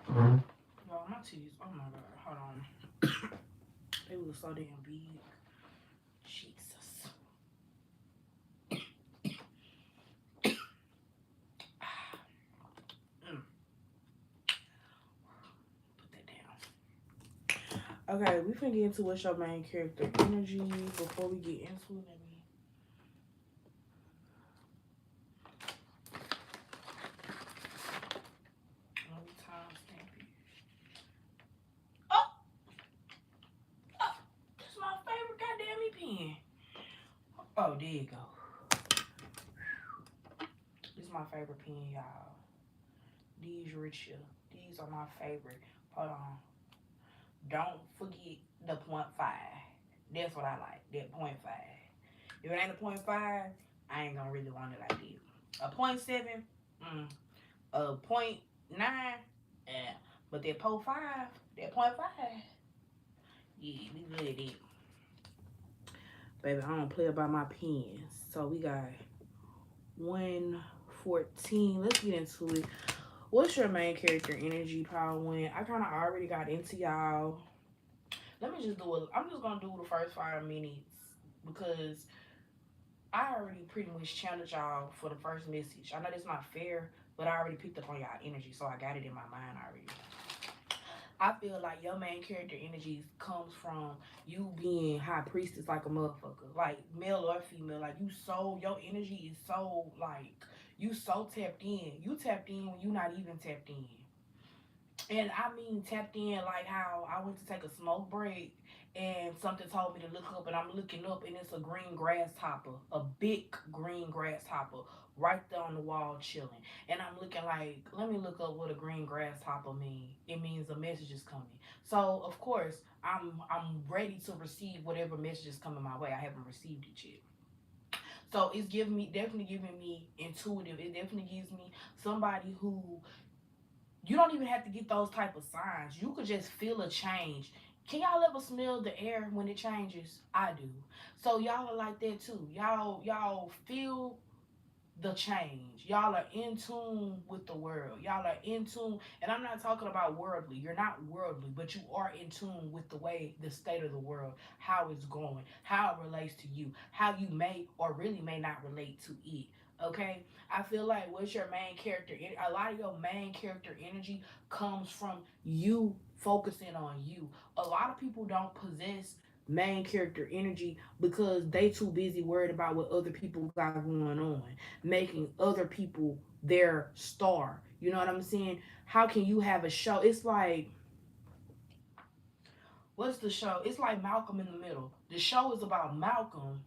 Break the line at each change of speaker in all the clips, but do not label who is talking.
Y'all, my teeth. Oh my god. Hold on. They look so damn big. Jesus. Mm, put that down. Okay, we finna get into what's your main character energy. Before we get into it, let me time stamp it. Oh, oh, this is my favorite goddamn pen. Oh, there you go. This is my favorite pen, y'all. These rich. These are my favorite. Hold on. Don't forget the point .5. That's what I like. That point .5. If it ain't a point .5, I ain't gonna really want it like this. A point .7, a point .9, yeah. But that point .5, that point .5, yeah, we good at it. Baby, I don't play about my pens. So we got 114. Let's get into it. What's your main character energy, Power Win? I kind of already got into y'all. Let me just do it. I'm just gonna do the first 5 minutes because I already pretty much challenged y'all for the first message. I know that's not fair, but I already picked up on y'all energy, so I got it in my mind already. I feel like your main character energies comes from you being high priestess like a motherfucker, like male or female. Like you so your energy is so like you so tapped in. You tapped in when you not even tapped in. And I mean tapped in like how I went to take a smoke break and something told me to look up and I'm looking up and it's a green grasshopper, a big green grasshopper right there on the wall chilling. And I'm looking like, let me look up what a green grasshopper means. It means a message is coming. So of course I'm ready to receive whatever message is coming my way. I haven't received it yet. So it's giving me definitely giving me intuitive. It definitely gives me somebody who you don't even have to get those type of signs. You could just feel a change. Can y'all ever smell the air when it changes? I do. So y'all are like that too. Y'all feel the change. Y'all are in tune with the world. Y'all are in tune, and I'm not talking about worldly. You're not worldly, but you are in tune with the way the state of the world, how it's going, how it relates to you, how you may or really may not relate to it. Okay, I feel like what's your main character? A lot of your main character energy comes from you focusing on you. A lot of people don't possess main character energy because they too busy worried about what other people got going on, making other people their star. You know what I'm saying? How can you have a show? It's like, what's the show? It's like Malcolm in the Middle. The show is about Malcolm,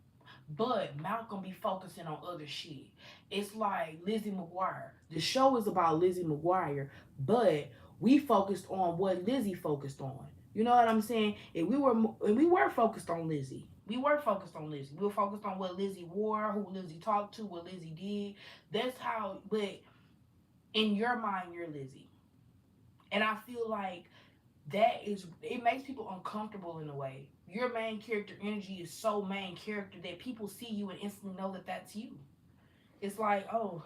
but Malcolm be focusing on other shit. It's like Lizzie McGuire. The show is about Lizzie McGuire, but we focused on what Lizzie focused on. You know what I'm saying? And we were focused on Lizzie. We were focused on Lizzie. We were focused on what Lizzie wore, who Lizzie talked to, what Lizzie did. That's how. But in your mind, you're Lizzie, and I feel like that is it makes people uncomfortable in a way. Your main character energy is so main character that people see you and instantly know that that's you. It's like, oh,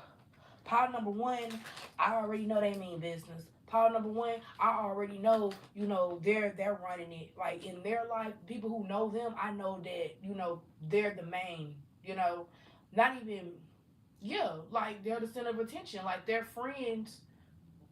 pile number one, I already know they mean business. Pile number one, I already know, they're running it. Like in their life, people who know them, I know that, they're the main, not even yeah, like they're the center of attention. Like their friends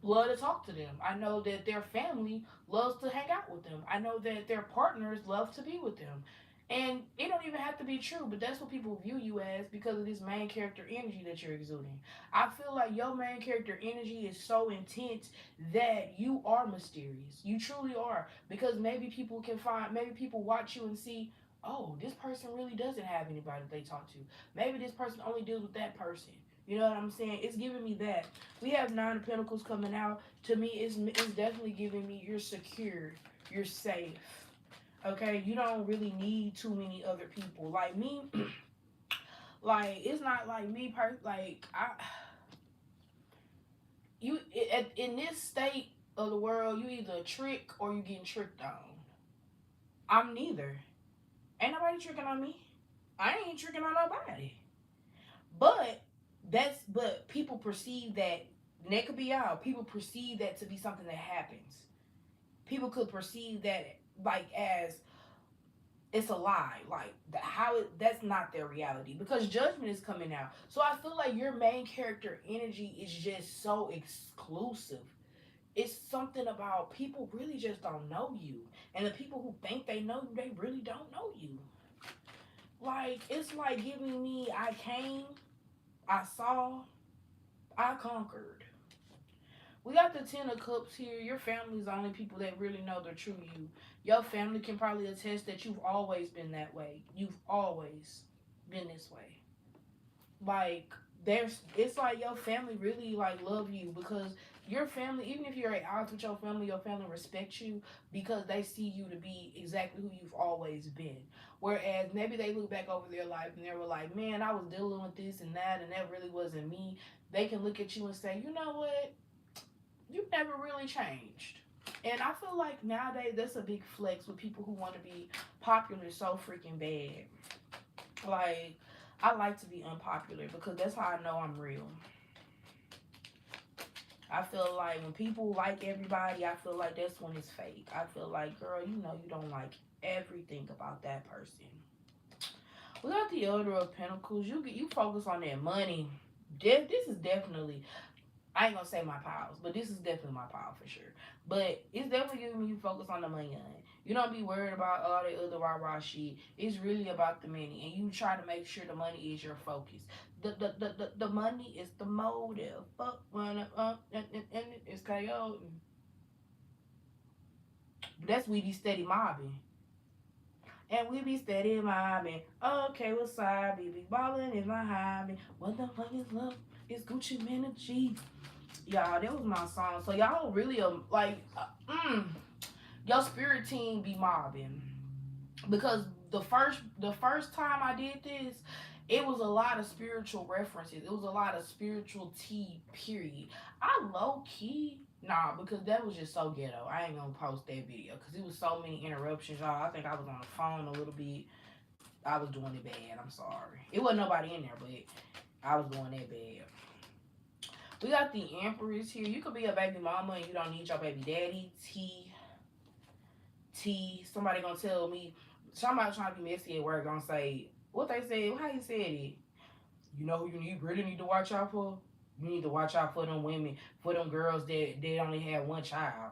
love to talk to them. I know that their family loves to hang out with them. I know that their partners love to be with them. And it don't even have to be true, but that's what people view you as because of this main character energy that you're exuding. I feel like your main character energy is so intense that you are mysterious. You truly are. Because maybe people watch you and see, oh, this person really doesn't have anybody that they talk to. Maybe this person only deals with that person. You know what I'm saying? It's giving me that. We have Nine of Pentacles coming out. To me, it's definitely giving me you're secure, you're safe. Okay, you don't really need too many other people. Like me, like it's not like me. Like I, in this state of the world, you either a trick or you getting tricked on. I'm neither. Ain't nobody tricking on me. I ain't tricking on nobody. But but people perceive that And that could be y'all. People perceive that to be something that happens. People could perceive that like as it's a lie. Like how it, that's not their reality because judgment is coming out. So I feel like your main character energy is just so exclusive. It's something about people really just don't know you, and the people who think they know you, they really don't know you. Like it's like giving me, I came, I saw, I conquered. We got the Ten of Cups here. Your family's the only people that really know the true you. Your family can probably attest that you've always been that way. You've always been this way. Like there's, it's like your family really like love you because your family, even if you're at odds with your family respects you because they see you to be exactly who you've always been. Whereas maybe they look back over their life and they were like, man, I was dealing with this and that really wasn't me. They can look at you and say, you know what, you never really changed. And I feel like nowadays that's a big flex with people who want to be popular so freaking bad. Like, I like to be unpopular because that's how I know I'm real. I feel like when people like everybody, I feel like that's when it's fake. I feel like, girl, you know you don't like everything about that person. We got the Elder of Pentacles. You focus on that money. This is definitely, I ain't gonna say my pals, but this is definitely my pal for sure. But it's definitely giving me you focus on the money on it. You don't be worried about all that other rah-rah shit. It's really about the money. And you try to make sure the money is your focus. The money is the motive. Fuck when and it's coyote. That's we be steady mobbing. And we be steady mobbing. Okay, what's up, baby? Ballin' is my hobby. What the fuck is love? It's Gucci Mane G. Y'all, that was my song. So y'all really like, your spirit team be mobbing because the first time I did this, it was a lot of spiritual references. It was a lot of spiritual tea. Period. I low key. Nah, because that was just so ghetto. I ain't gonna post that video because it was so many interruptions, y'all. I think I was on the phone a little bit. I was doing it bad. I'm sorry. It wasn't nobody in there, but I was doing that bad. We got the Empress here. You could be a baby mama and you don't need your baby daddy. Somebody gonna tell me, somebody trying to be messy at work gonna say, what they said, how you said it. You know who you really need to watch out for? You need to watch out for them women, for them girls that they only had one child.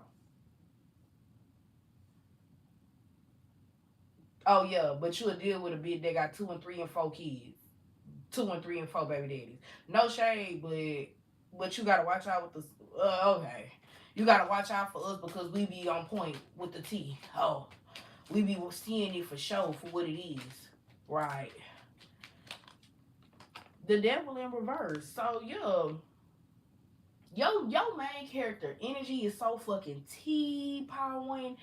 Oh yeah, but you'll deal with a bitch that got 2 and 3 and 4 kids. 2 and 3 and 4 baby daddies. No shade, but you gotta watch out with the okay. You gotta watch out for us because we be on point with the T. Oh, we be seeing it for sure for what it is. Right. The devil in reverse. So yeah. Yo main character energy is so fucking T power one.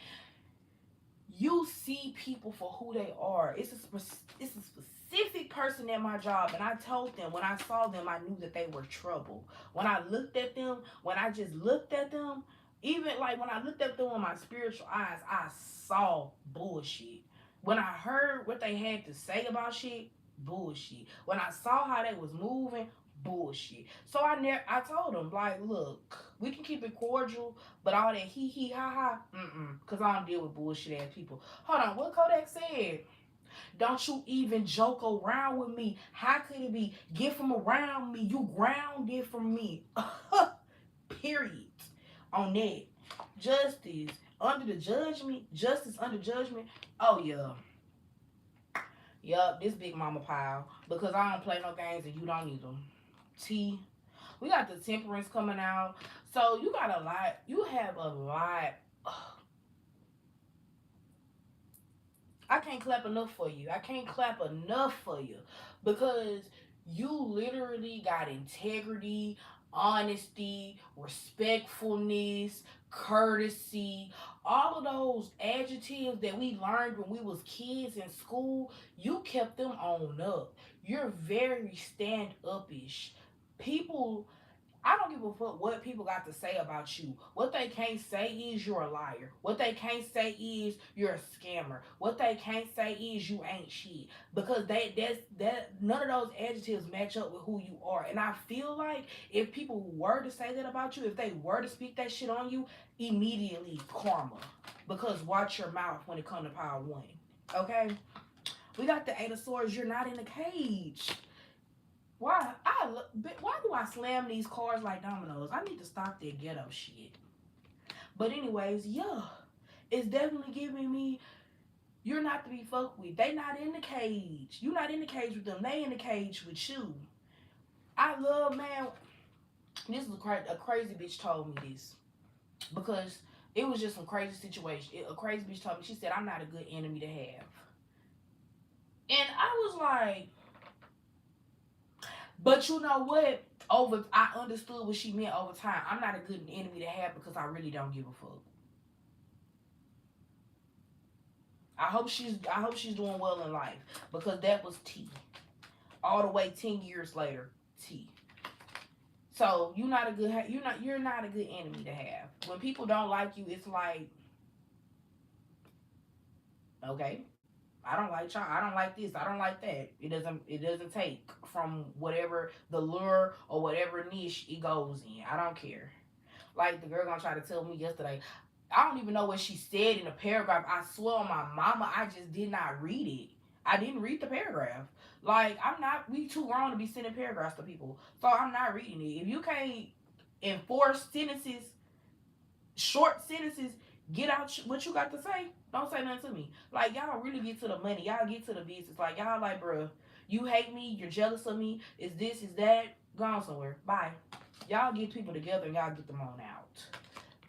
You see people for who they are. It's a specific person at my job, and I told them when I saw them, I knew that they were trouble. When I looked at them, when I just looked at them, even like when I looked at them with my spiritual eyes, I saw bullshit. When I heard what they had to say about shit, bullshit. When I saw how they was moving, bullshit. So I told them like, look, we can keep it cordial, but all that he ha ha, cause I don't deal with bullshit ass people. Hold on, what Kodak said? Don't you even joke around with me. How could it be? Get from around me. You grounded from me. Period. On that. Justice under the judgment. Justice under judgment. Oh yeah. Yup, this big mama pile. Because I don't play no games and you don't need them. T. We got the temperance coming out. So you got a lot. You have a lot. I can't clap enough for you. I can't clap enough for you. Because you literally got integrity, honesty, respectfulness, courtesy, all of those adjectives that we learned when we was kids in school, you kept them on up. You're very stand-up-ish. People I don't give a fuck what people got to say about you. What they can't say is you're a liar. What they can't say is you're a scammer. What they can't say is you ain't shit. Because that none of those adjectives match up with who you are. And I feel like if people were to say that about you, if they were to speak that shit on you, immediately karma. Because watch your mouth when it comes to power one. Okay? We got the Eight of Swords. You're not in a cage. Why do I slam these cards like dominoes? I need to stop that ghetto shit. But anyways, yeah, it's definitely giving me you're not to be fucked with. They not in the cage. You not in the cage with them. They in the cage with you. I love, man. This is a crazy bitch told me this because it was just some crazy situation. A crazy bitch told me, she said, I'm not a good enemy to have. And I was like, but you know what? I understood what she meant over time. I'm not a good enemy to have because I really don't give a fuck. I hope she's doing well in life because that was T. All the way 10 years later, T. So you're not a good enemy to have. When people don't like you, it's like, okay, I don't like y'all. I don't like this. I don't like that. It doesn't take from whatever the lure or whatever niche it goes in. I don't care. Like the girl gonna try to tell me yesterday. I don't even know what she said in the paragraph. I swear on my mama, I just did not read it. I didn't read the paragraph. Like I'm not. We too grown to be sending paragraphs to people, so I'm not reading it. If you can't enforce sentences, short sentences, get out what you got to say. Don't say nothing to me. Like y'all really get to the money. Y'all get to the business. Like y'all like, bruh, you hate me. You're jealous of me. Is this? Is that? Go on somewhere. Bye. Y'all get people together and y'all get them on out.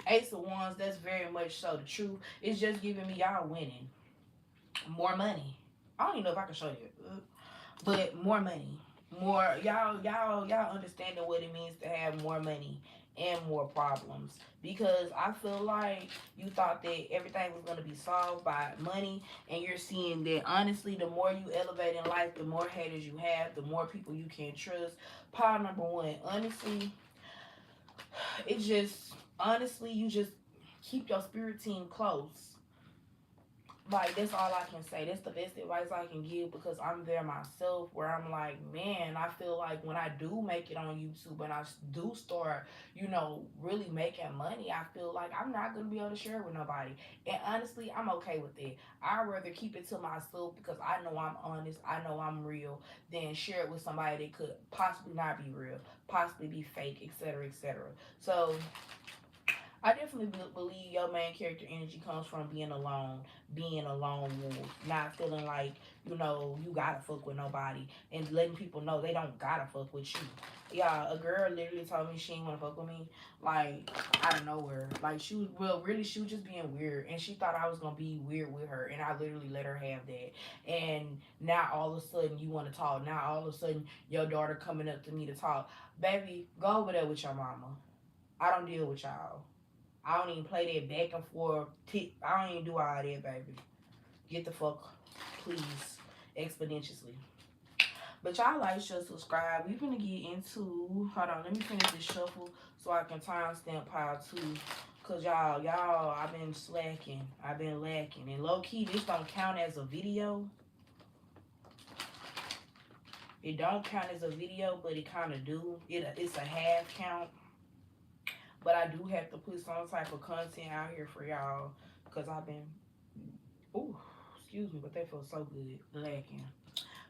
Ace of Wands, that's very much so the truth. It's just giving me y'all winning. More money. I don't even know if I can show you. But more money. More y'all understanding what it means to have more money and more problems. Because I feel like you thought that everything was gonna be solved by money, and you're seeing that honestly the more you elevate in life, the more haters you have, the more people you can't trust. Power number one, honestly, it's just honestly, you just keep your spirit team close. Like that's all I can say. That's the best advice I can give because I'm there myself where I'm like, man, I feel like when I do make it on YouTube and I do start, really making money, I feel like I'm not gonna be able to share it with nobody. And honestly, I'm okay with it. I'd rather keep it to myself because I know I'm honest, I know I'm real, than share it with somebody that could possibly not be real, possibly be fake, etc., etc. So I definitely believe your main character energy comes from being a lone wolf, not feeling like, you gotta fuck with nobody and letting people know they don't gotta fuck with you. Yeah, a girl literally told me she didn't want to fuck with me, like, out of nowhere. Like, she was just being weird, and she thought I was gonna be weird with her, and I literally let her have that. And now all of a sudden you want to talk. Now all of a sudden your daughter coming up to me to talk. Baby, go over there with your mama. I don't deal with y'all. I don't even play that back and forth. I don't even do all that, baby. Get the fuck, please, exponentially. But y'all like, share, subscribe. We're gonna get into. Hold on, let me finish this shuffle so I can timestamp pile two. Cause y'all, I've been slacking. I've been lacking. And low key, this don't count as a video. It don't count as a video, but it kind of do. It's a half count. But I do have to put some type of content out here for y'all. Because I've been, ooh, excuse me, but that feels so good, lacking.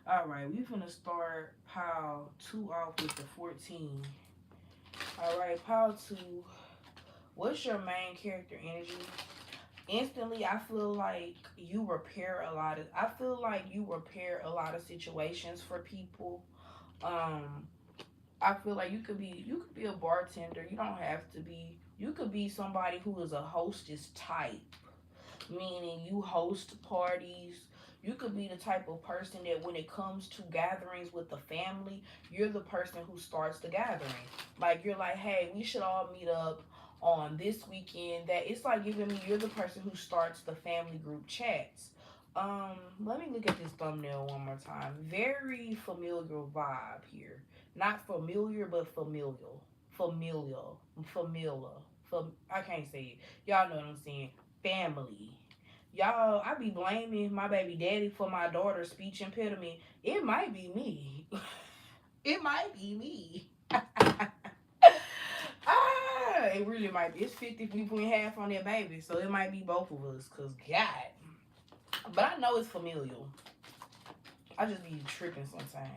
Alright, we're going to start pile 2 off with the 14. Alright, pile 2. What's your main character energy? Instantly, I feel like you repair a lot of situations for people. I feel like you could be a bartender. You don't have to be. You could be somebody who is a hostess type, meaning you host parties. You could be the type of person that when it comes to gatherings with the family, you're the person who starts the gathering. Like you're like, hey, we should all meet up on this weekend. That it's like giving me you're the person who starts the family group chats. Let me look at this thumbnail one more time. Very familiar vibe here. Not familiar, but familial. familial, I can't say it. Y'all know what I'm saying. Family. Y'all, I be blaming my baby daddy for my daughter's speech impediment. It might be me. It might be me. It really might be. It's 50 people in half on that baby, so it might be both of us. Cause God, but I know it's familial. I just be tripping sometimes.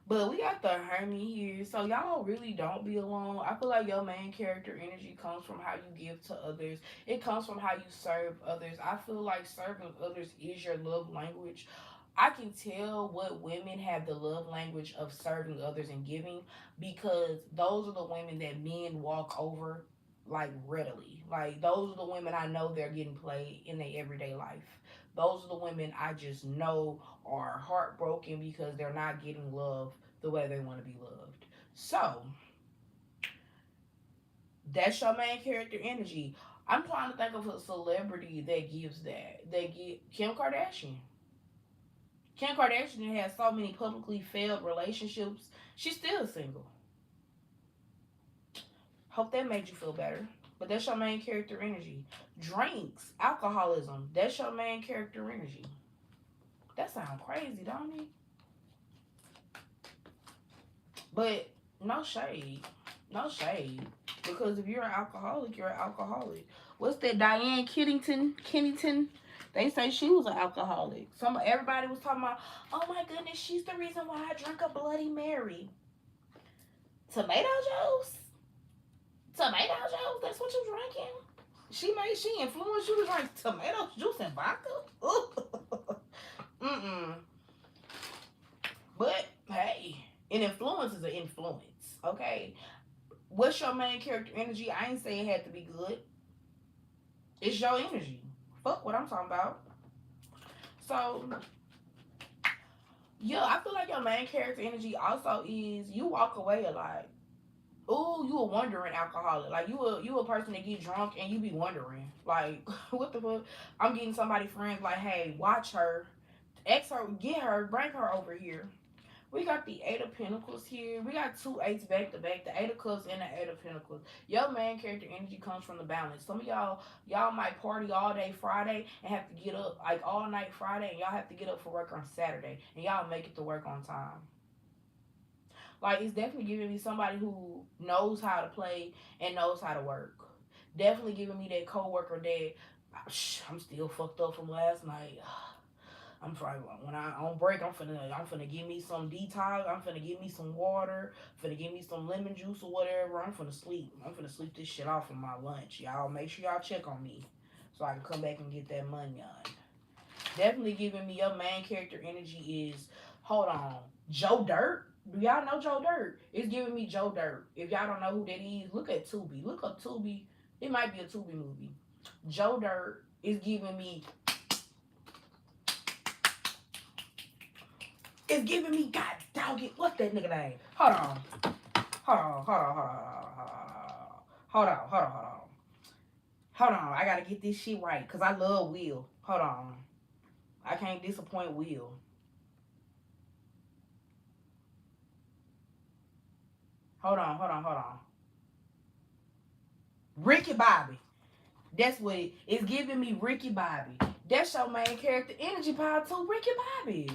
But we got the Hermit here. So y'all really don't be alone. I feel like your main character energy comes from how you give to others. It comes from how you serve others. I feel like serving others is your love language. I can tell what women have the love language of serving others and giving, because those are the women that men walk over like readily. Like those are the women I know they're getting played in their everyday life. Those are the women I just know are heartbroken because they're not getting love the way they want to be loved. So that's your main character energy. I'm trying to think of a celebrity that gives that. They give Kim Kardashian. Kim Kardashian has so many publicly failed relationships. She's still single. Hope that made you feel better. But that's your main character energy. Drinks, alcoholism, that's your main character energy. That sounds crazy, don't it? But no shade. No shade. Because if you're an alcoholic, you're an alcoholic. What's that, Diane Kennington? They say she was an alcoholic. Everybody was talking about, oh my goodness, she's the reason why I drink a Bloody Mary. Tomato juice? Tomato juice? That's what you're drinking? She influenced you to drink tomato juice and vodka? Mm-mm. But hey, an influence is an influence. Okay. What's your main character energy? I ain't say it had to be good. It's your energy. Fuck what I'm talking about. So yeah, I feel like your main character energy also is you walk away a lot. Ooh, you a wondering alcoholic. Like you a person that get drunk and you be wondering. Like, what the fuck? I'm getting somebody friends like, hey, watch her. Ex her, get her, bring her over here. We got the Eight of Pentacles here. We got two eights back to back. The Eight of Cups and the Eight of Pentacles. Your main character energy comes from the balance. Some of y'all might party all day Friday and have to get up like all night Friday, and y'all have to get up for work on Saturday, and y'all make it to work on time. Like, it's definitely giving me somebody who knows how to play and knows how to work. Definitely giving me that coworker that I'm still fucked up from last night. I'm trying, when I on break, I'm finna give me some detox. I'm finna give me some water. Finna give me some lemon juice or whatever. I'm finna sleep. I'm finna sleep this shit off for my lunch. Y'all make sure y'all check on me so I can come back and get that money on. Definitely giving me your main character energy is, hold on, Joe Dirt. Do y'all know Joe Dirt? It's giving me Joe Dirt. If y'all don't know who that is, look at Tubi. Look up Tubi. It might be a Tubi movie. Joe Dirt is giving me. It's giving me, God dog it. What's that nigga name? Hold on. Hold on. I gotta get this shit right. Cause I love Will. Hold on. I can't disappoint Will. Hold on. Ricky Bobby. That's what it's giving me, Ricky Bobby. That's your main character energy power too, Ricky Bobby.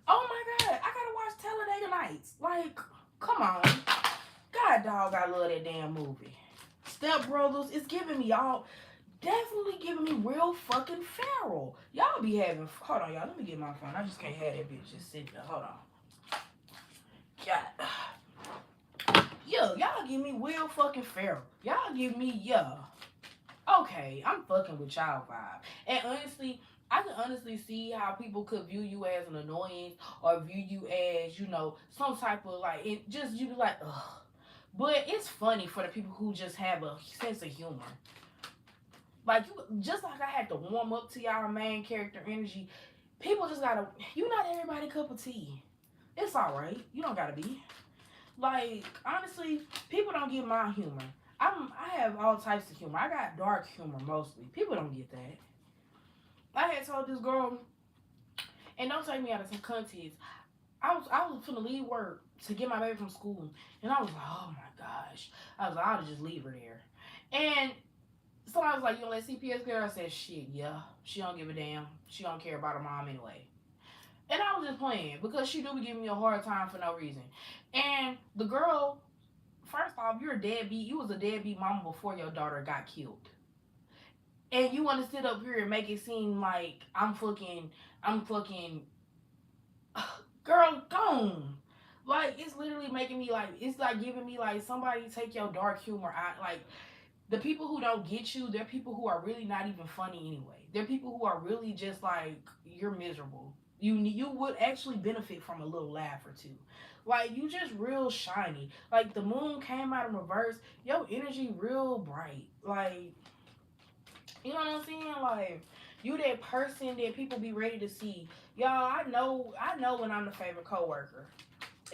Oh my God, I gotta watch Talladega Nights. Like, come on. God dog, I love that damn movie. Step Brothers, it's giving me all, definitely giving me real fucking feral. Y'all be having, hold on y'all, let me get my phone. I just can't have that bitch just sitting there. Hold on. God. Yeah, y'all give me real fucking feral. Y'all give me, yeah. Okay, I'm fucking with y'all vibe. And honestly, I can honestly see how people could view you as an annoyance or view you as, some type of like, it just, you be like, ugh. But it's funny for the people who just have a sense of humor. Like, just like I had to warm up to y'all main character energy, people just gotta, you not everybody cup of tea. It's alright. You don't gotta be. Like, honestly, people don't get my humor. I have all types of humor. I got dark humor mostly. People don't get that. I had told this girl, and don't take me out of some context, I was finna leave work to get my baby from school, and I was like, oh my gosh, I was like, I'll just leave her there. And somebody was like, you gonna let CPS get her? I said, shit, yeah. She don't give a damn. She don't care about her mom anyway. And I was just playing because she do be giving me a hard time for no reason. And the girl, first off, you're a deadbeat. You was a deadbeat mama before your daughter got killed. And you want to sit up here and make it seem like I'm fucking, girl, gone. Like, it's literally making me like, it's like giving me like, somebody take your dark humor out. Like, the people who don't get you, they're people who are really not even funny anyway. They're people who are really just like, you're miserable. You would actually benefit from a little laugh or two. Like, you just real shiny. Like, the moon came out in reverse. Your energy real bright. Like, you know what I'm saying? Like, you that person that people be ready to see. Y'all, I know when I'm the favorite coworker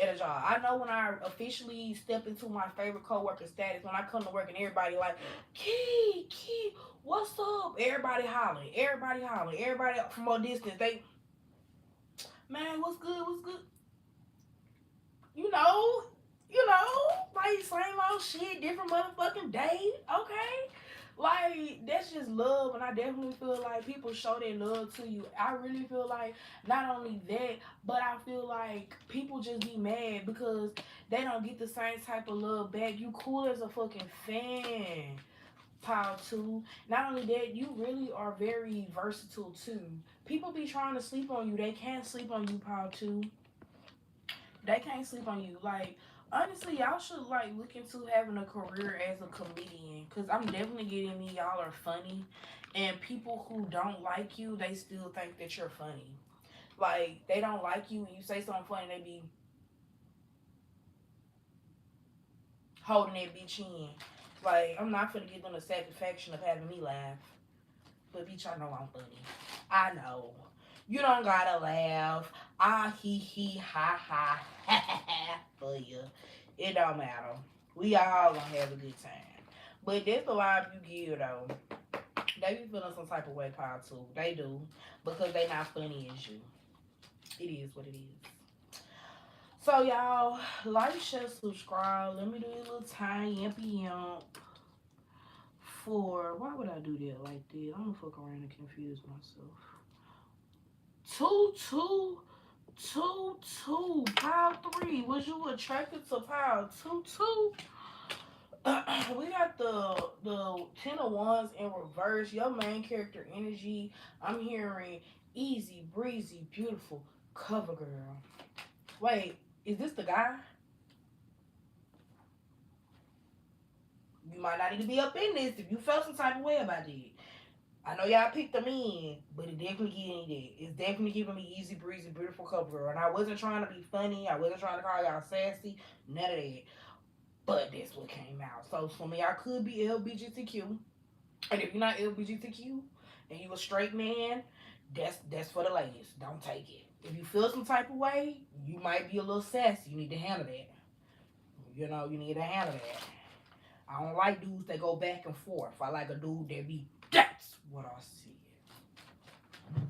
at a job. I know when I officially step into my favorite coworker status, when I come to work and everybody like, Key, what's up? Everybody hollering. Everybody from a distance, they, man, what's good? You know, like same old shit, different motherfucking day. Okay. Like, that's just love, and I definitely feel like people show their love to you. I really feel like not only that, but I feel like people just be mad because they don't get the same type of love back. You cool as a fucking fan, Pile 2. Not only that, you really are very versatile too. People be trying to sleep on you. They can't sleep on you, Pile 2. They can't sleep on you. Like, honestly, y'all should like look into having a career as a comedian. Cause I'm definitely getting me. Y'all are funny, and people who don't like you, they still think that you're funny. Like, they don't like you and you say something funny, they be holding that bitch in. Like, I'm not gonna give them the satisfaction of having me laugh. But bitch, I know I'm funny. I know. You don't gotta laugh. Ah he ha ha ha ha ha for you. It don't matter. We all gonna have a good time. But that's the vibe you give though. They be feeling some type of way, Pile too. They do. Because they not funny as you. It is what it is. So y'all, like, share, subscribe. Let me do a little tiny yamp for, why would I do that like that? I'm gonna fuck around and confuse myself. Two, two, two. Pile 3. Was you attracted to pile 2? We got the 10 of Wands in reverse. Your main character energy. I'm hearing easy, breezy, beautiful, cover girl. Wait, is this the guy? You might not need to be up in this if you felt some type of way about it. I know y'all picked them in, but it definitely giving me that. It's definitely giving me easy breezy, beautiful cover girl. And I wasn't trying to be funny. I wasn't trying to call y'all sassy. None of that. But that's what came out. So some of y'all could be LBGTQ. And if you're not LBGTQ and you a straight man, that's for the ladies. Don't take it. If you feel some type of way, you might be a little sassy. You need to handle that. You need to handle that. I don't like dudes that go back and forth. I like a dude that be, that's what I said.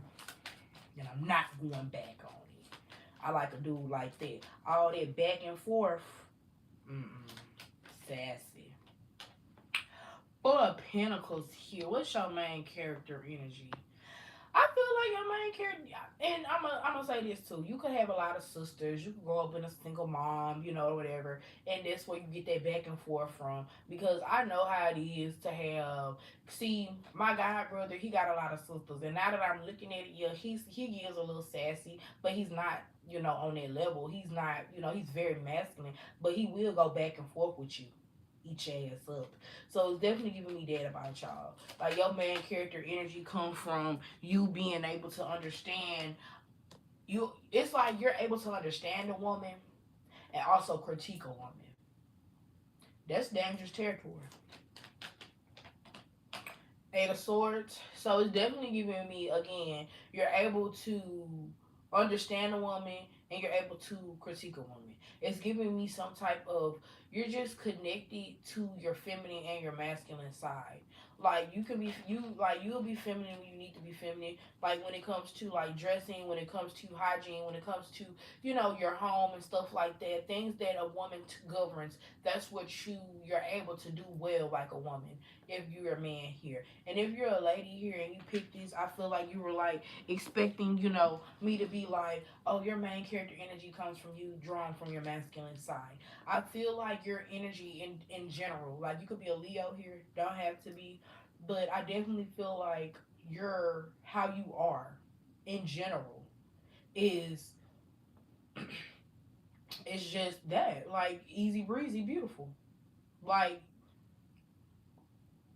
And I'm not going back on it. I like a dude like that. All that back and forth, sassy. Four of Pentacles here. What's your main character energy? I feel like your main character, and I'm gonna say this too. You could have a lot of sisters. You could grow up in a single mom, whatever, and that's where you get that back and forth from. Because I know how it is to have. See, my god brother, he got a lot of sisters, and now that I'm looking at it, yeah, he is a little sassy, but he's not, on that level. He's not, he's very masculine, but he will go back and forth with you. Eat your ass up. So it's definitely giving me that about y'all. Like, your main character energy come from you being able to understand you. It's like you're able to understand a woman and also critique a woman. That's dangerous territory. Eight of Swords. So it's definitely giving me, again, you're able to understand a woman and you're able to critique a woman. It's giving me some type of, you're just connected to your feminine and your masculine side. Like you can be you'll be feminine when you need to be feminine. Like when it comes to like dressing, when it comes to hygiene, when it comes to your home and stuff like that, things that a woman governs. That's what you're able to do well like a woman. If you're a man here, and if you're a lady here and you pick this, I feel like you were like expecting me to be like, oh, your main character energy comes from you, drawn from your masculine side. I feel like your energy in general, like you could be a Leo here, don't have to be, but I definitely feel like your how you are in general is it's just that, like, easy breezy beautiful. Like,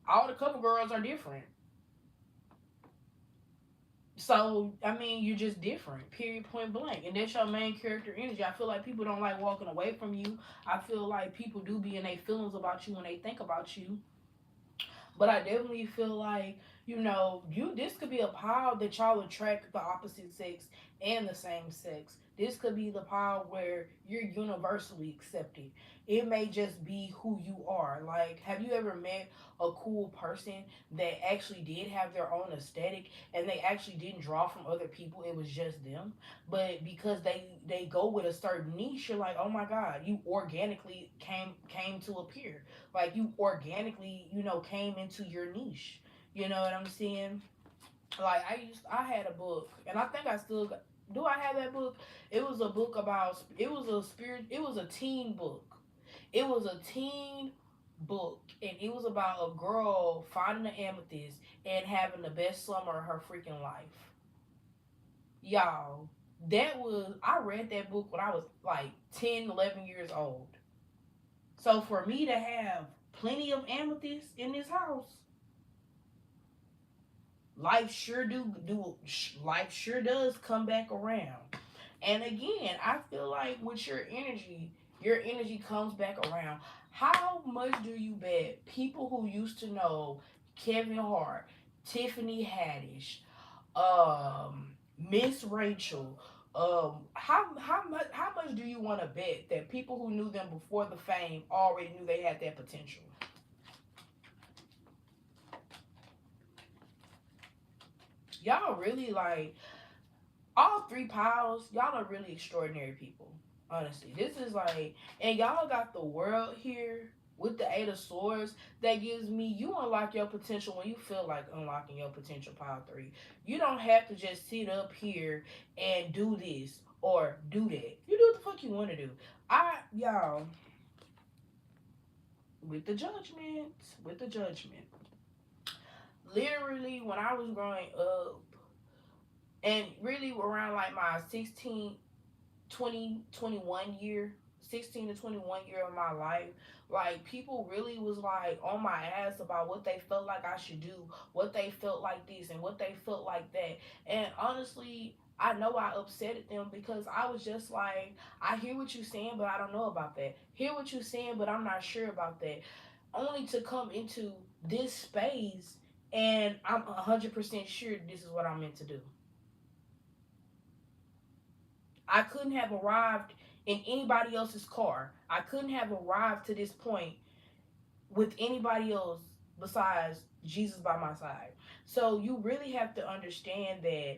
all the cover girls are different. So I mean, you're just different. Period. Point blank. And that's your main character energy. I feel like people don't like walking away from you. I feel like people do be in their feelings about you when they think about you. But I definitely feel like, you this could be a pile that y'all attract the opposite sex and the same sex. This could be the pile where you're universally accepted. It may just be who you are. Like, have you ever met a cool person that actually did have their own aesthetic and they actually didn't draw from other people? It was just them. But because they go with a certain niche, you're like, oh my God, you organically came to appear. Like you organically, came into your niche. You know what I'm saying? Like I had a book, and I think I still do. I have that book. It was a book about. It was a spirit. It was a teen book. It was a teen book, and it was about a girl finding the amethyst and having the best summer of her freaking life. Y'all, that was I read that book when I was like 10, 11 years old. So for me to have plenty of amethyst in this house, life sure does come back around. And again, I feel like with your energy comes back around. How much do you bet people who used to know Kevin Hart, Tiffany Haddish, Miss Rachel, how much do you want to bet that people who knew them before the fame already knew they had that potential? Y'all really like all three piles. Y'all are really extraordinary people. Honestly, this is like, and y'all got the world here with the Eight of Swords. That gives me, you unlock your potential when you feel like unlocking your potential. Pile three. You don't have to just sit up here and do this or do that. You do what the fuck you want to do. Y'all, with the judgment, with the judgment. Literally, when I was growing up, and really around like my 16, 20, 21 year, 16 to 21 year of my life, like people really was like on my ass about what they felt like I should do, what they felt like this and what they felt like that. And honestly, I know I upset them because I was just like, I hear what you're saying, but I don't know about that. Hear what you're saying, but I'm not sure about that. Only to come into this space and I'm 100% sure this is what I'm meant to do. I couldn't have arrived in anybody else's car. I couldn't have arrived to this point with anybody else besides Jesus by my side. So you really have to understand that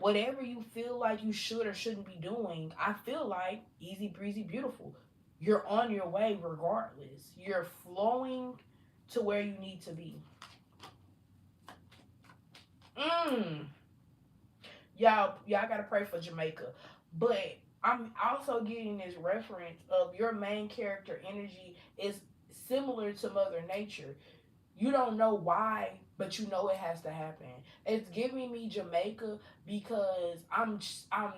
whatever you feel like you should or shouldn't be doing, I feel like easy breezy beautiful. You're on your way regardless. You're flowing to where you need to be. Mm. Y'all gotta pray for Jamaica. But I'm also getting this reference of your main character energy is similar to Mother Nature. You don't know why, but you know it has to happen. It's giving me Jamaica because I'm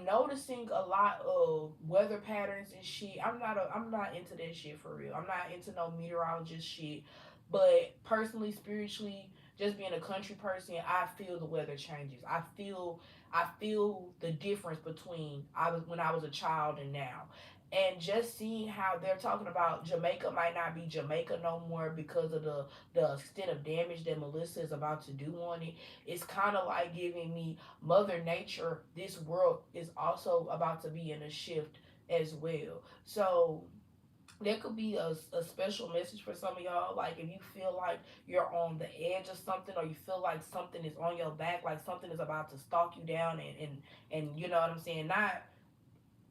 noticing a lot of weather patterns and shit. I'm not into that shit for real. I'm not into no meteorologist shit. But personally, spiritually, just being a country person, I feel the weather changes. I feel the difference between I was when I was a child and now. And just seeing how they're talking about Jamaica might not be Jamaica no more because of the extent of damage that Melissa is about to do on it, it's kind of like giving me Mother Nature. This world is also about to be in a shift as well. So there could be a special message for some of y'all. Like if you feel like you're on the edge of something, or you feel like something is on your back, like something is about to stalk you down, and you know what I'm saying, not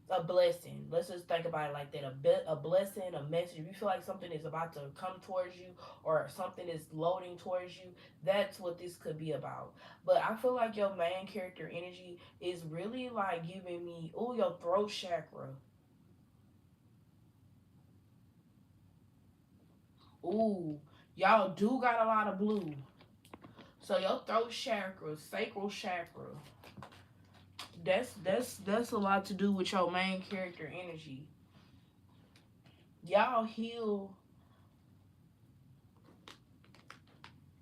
a blessing. Let's just think about it like that. A blessing, a message. If you feel like something is about to come towards you, or something is loading towards you, that's what this could be about. But I feel like your main character energy is really like giving me, oh, your throat chakra. Ooh, y'all do got a lot of blue. So your throat chakra, sacral chakra, that's a lot to do with your main character energy. Y'all heal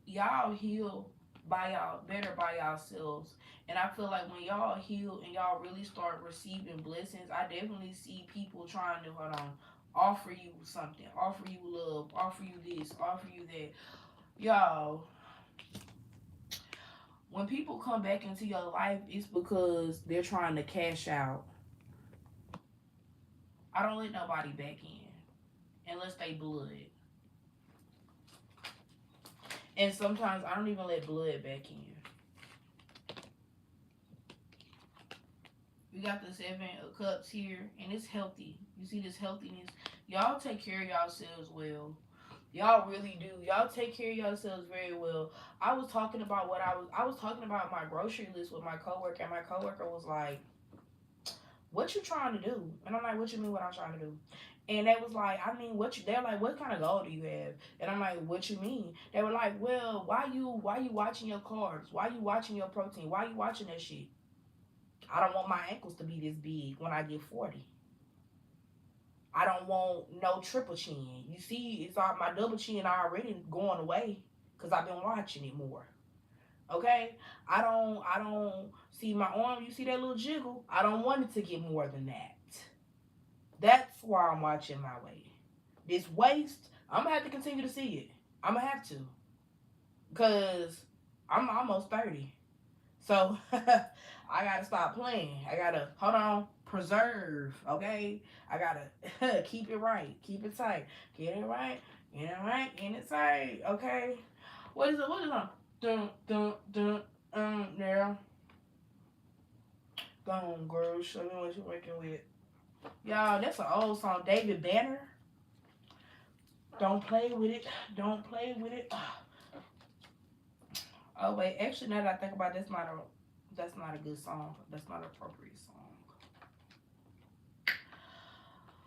y'all heal by y'all better by yourselves. And I feel like when y'all heal and y'all really start receiving blessings, I definitely see people trying to, hold on, offer you something, offer you love, offer you this, offer you that. Y'all, when people come back into your life, it's because they're trying to cash out. I don't let nobody back in unless they blood. And sometimes I don't even let blood back in. We got the 7 of Cups here, and it's healthy. You see this healthiness? Y'all take care of yourselves well. Y'all really do. Y'all take care of yourselves very well. I was talking about I was talking about my grocery list with my coworker, and my coworker was like, "What you trying to do?" And I'm like, "What you mean what I'm trying to do?" And they was like, "I mean, what you?" They're like, "What kind of goal do you have?" And I'm like, "What you mean?" They were like, "Well, why you watching your carbs? Why you watching your protein? Why you watching that shit?" I don't want my ankles to be this big when I get 40. I don't want no triple chin. You see, it's all my double chin already going away because I've been watching it more. Okay? I don't see my arm, you see that little jiggle? I don't want it to get more than that. That's why I'm watching my weight. This waist, I'm gonna have to continue to see it. I'm gonna have to. Because I'm almost 30. So I gotta stop playing. I gotta, hold on, preserve, okay? I gotta keep it right, keep it tight, get it right, get it right, get it tight, okay? What is it? What is it? Dun dun dun there. Go on, girl. Show me what you're working with. Y'all, that's an old song. David Banner. Don't play with it. Don't play with it. Oh wait, actually, now that I think about it, that's not a good song. That's not an appropriate song.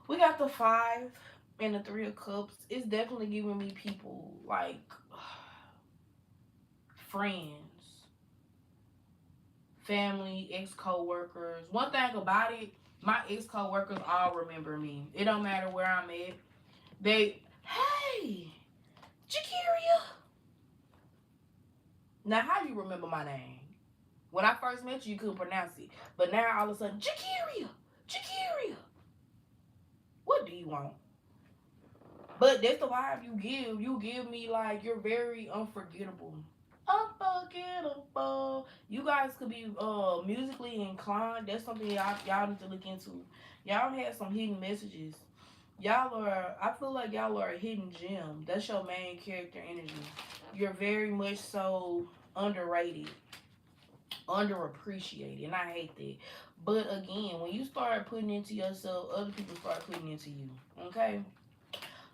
We got the 5 and the 3 of Cups. It's definitely giving me people like friends, family, ex co-workers. One thing about it, my ex co-workers all remember me. It don't matter where I'm at. Hey, Jakiria. Now, how do you remember my name? When I first met you, you couldn't pronounce it. But now, all of a sudden, Jakiria, Jakiria. What do you want? But that's the vibe you give. You give me like you're very unforgettable. Unforgettable. You guys could be musically inclined. That's something y'all need to look into. Y'all had some hidden messages. Y'all are, I feel like y'all are a hidden gem. That's your main character energy. You're very much so underrated, underappreciated, and I hate that. But again, when you start putting into yourself, other people start putting into you. Okay?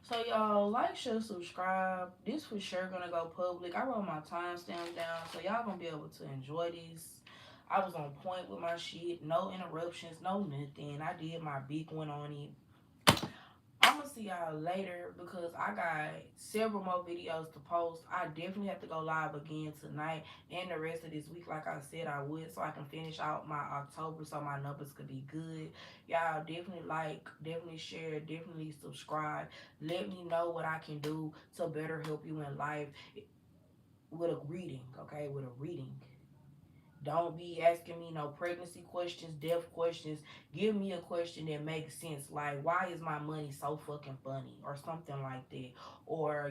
So y'all like, share, subscribe. This for sure gonna go public. I wrote my timestamps down, so y'all gonna be able to enjoy this. I was on point with my shit. No interruptions, no nothing. I did my big one on it. I'm gonna see y'all later because I got several more videos to post. I definitely have to go live again tonight and the rest of this week, like I said I would, so I can finish out my October so my numbers could be good. Y'all definitely like, definitely share, definitely subscribe. Let me know what I can do to better help you in life with a reading, okay? With a reading. Don't be asking me no pregnancy questions, death questions. Give me a question that makes sense. Like, why is my money so fucking funny? Or something like that. Or,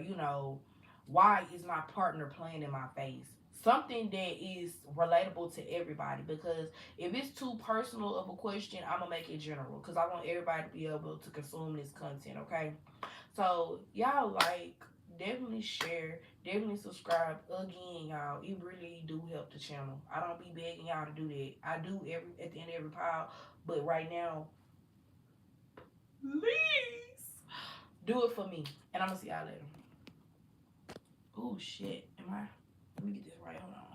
why is my partner playing in my face? Something that is relatable to everybody. Because if it's too personal of a question, I'm going to make it general. Because I want everybody to be able to consume this content, okay? So y'all definitely share, definitely subscribe again, y'all. It really do help the channel. I don't be begging y'all to do that. I do every at the end of every pile, but right now, please do it for me. And I'm gonna see y'all later. Oh shit. Am I? Let me get this right. Hold on.